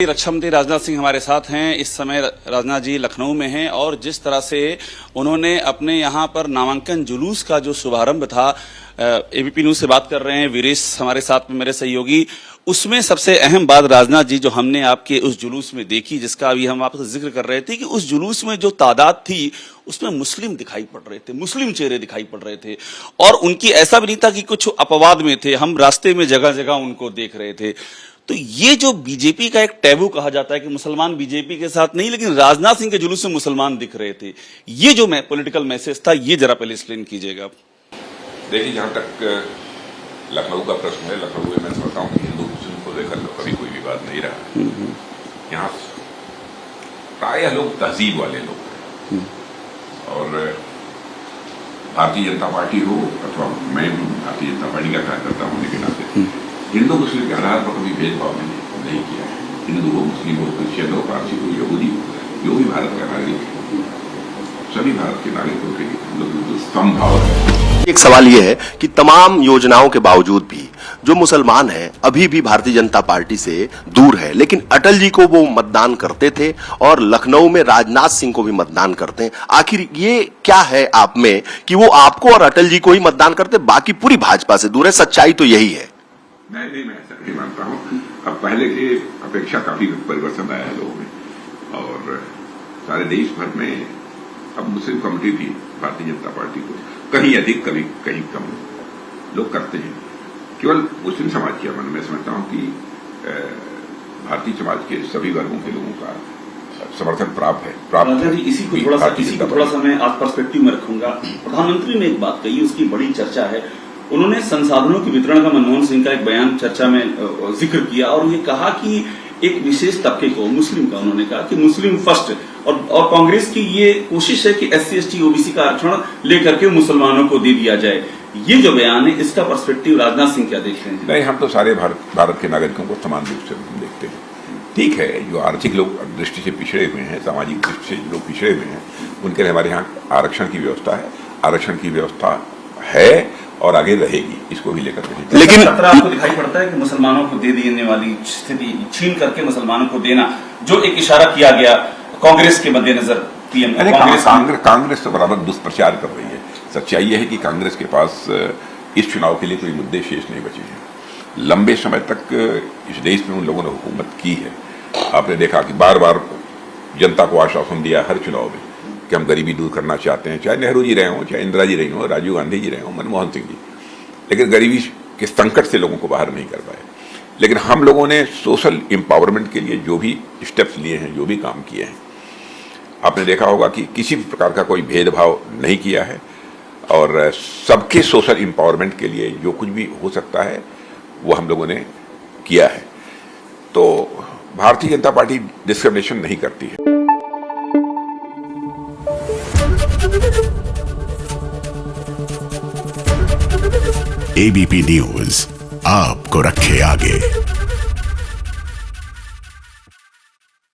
रक्षा मंत्री राजनाथ सिंह हमारे साथ हैं। इस समय राजनाथ जी लखनऊ में हैं और जिस तरह से उन्होंने अपने यहाँ पर नामांकन जुलूस का जो शुभारंभ था, एबीपी न्यूज से बात कर रहे हैं वीरेश हमारे साथ में, मेरे सहयोगी। उसमें सबसे अहम बात राजनाथ जी जो हमने आपके उस जुलूस में देखी, जिसका अभी हम आपसे जिक्र कर रहे थे कि उस जुलूस में जो तादाद थी उसमें मुस्लिम दिखाई पड़ रहे थे, मुस्लिम चेहरे दिखाई पड़ रहे थे और उनकी ऐसा भी नहीं था कि कुछ अपवाद में थे, हम रास्ते में जगह जगह उनको देख रहे थे। तो ये जो बीजेपी का एक टैबू कहा जाता है कि मुसलमान बीजेपी के साथ नहीं, लेकिन राजनाथ सिंह के जुलूस में मुसलमान दिख रहे थे, ये जो पॉलिटिकल मैसेज था, ये जरा पहले एक्सप्लेन कीजिएगा। देखिए, जहां तक लखनऊ का प्रश्न है, लखनऊ में मैं समझता हूँ कि हिंदू मुस्लिम को लेकर कभी कोई विवाद नहीं रहा। यहाँ प्रायः लोग तहजीब वाले लोग हैं और भारतीय जनता पार्टी हो अथवा मैं भारतीय जनता पार्टी का कार्यकर्ता होने के नाते हिंदू मुस्लिम के आधार पर कभी भेदभाव नहीं किया है। हिंदू हो, मुस्लिम हो, क्रिश्चियन हो, पारसी हो, यहूदी हो, जो भी भारत का नागरिक है, सभी भारत के नागरिकों के लोग समभाव है। एक सवाल यह है कि तमाम योजनाओं के बावजूद भी जो मुसलमान हैं अभी भी भारतीय जनता पार्टी से दूर है, लेकिन अटल जी को वो मतदान करते थे और लखनऊ में राजनाथ सिंह को भी मतदान करते हैं। आखिर ये क्या है आप में कि वो आपको और अटल जी को ही मतदान करते, बाकी पूरी भाजपा से दूर है? सच्चाई तो यही है। नहीं, मैं ऐसा नहीं मानता हूँ। अब पहले की अपेक्षा काफी परिवर्तन आया है लोगों में और सारे देश भर में अब मुस्लिम कम्युनिटी भी भारतीय जनता पार्टी को कहीं अधिक कभी कहीं कम लोग करते हैं। केवल मुस्लिम समाज की अमन मैं समझता हूँ कि भारतीय समाज के सभी वर्गों के लोगों का समर्थन प्राप्त है। इसी को थोड़ा सा मैं आज पर्सपेक्टिव में रखूंगा। प्रधानमंत्री ने एक बात कही, उसकी बड़ी चर्चा है। उन्होंने संसाधनों के वितरण का मनमोहन सिंह का एक बयान चर्चा में जिक्र किया और ये कहा कि एक विशेष तबके को, मुस्लिम का, उन्होंने कहा कि मुस्लिम फर्स्ट, और कांग्रेस की ये कोशिश है कि SC ST OBC का आरक्षण लेकर के मुसलमानों को दे दिया जाए। ये जो बयान है, इसका पर्सपेक्टिव राजनाथ सिंह क्या देखते हैं? नहीं, हम तो सारे भारत के नागरिकों को समान रूप से देखते हैं। ठीक है, जो आर्थिक लोग दृष्टि से पिछड़े हुए हैं, सामाजिक दृष्टि से लोग पिछड़े हुए हैं, उनके लिए हमारे यहाँ आरक्षण की व्यवस्था है। आरक्षण की व्यवस्था है और आगे रहेगी, इसको भी लेकर। लेकिन खतरा आपको दिखाई पड़ता है कि मुसलमानों को दे देने वाली स्थिति, छीन करके मुसलमानों को देना, जो एक इशारा किया गया कांग्रेस के मद्देनजर पीएम कांग्रेस तो बराबर दुष्प्रचार कर रही है। सच्चाई यह है कि कांग्रेस के पास इस चुनाव के लिए कोई मुद्दे शेष नहीं बचे हैं। लंबे समय तक इस देश में उन लोगों ने हुकूमत की है। आपने देखा कि बार बार जनता को आश्वासन दिया हर चुनाव में कि हम गरीबी दूर करना चाहते हैं, चाहे नेहरू जी रहे हों, चाहे इंदिरा जी रही हों, राजीव गांधी जी रहे हों, मनमोहन सिंह जी, लेकिन गरीबी के संकट से लोगों को बाहर नहीं कर पाए। लेकिन हम लोगों ने सोशल एम्पावरमेंट के लिए जो भी स्टेप्स लिए हैं, जो भी काम किए हैं, आपने देखा होगा कि किसी भी प्रकार का कोई भेदभाव नहीं किया है और सबके सोशल एम्पावरमेंट के लिए जो कुछ भी हो सकता है वो हम लोगों ने किया है। तो भारतीय जनता पार्टी डिस्क्रिमिनेशन नहीं करती है। एबीपी न्यूज आपको रखे आगे।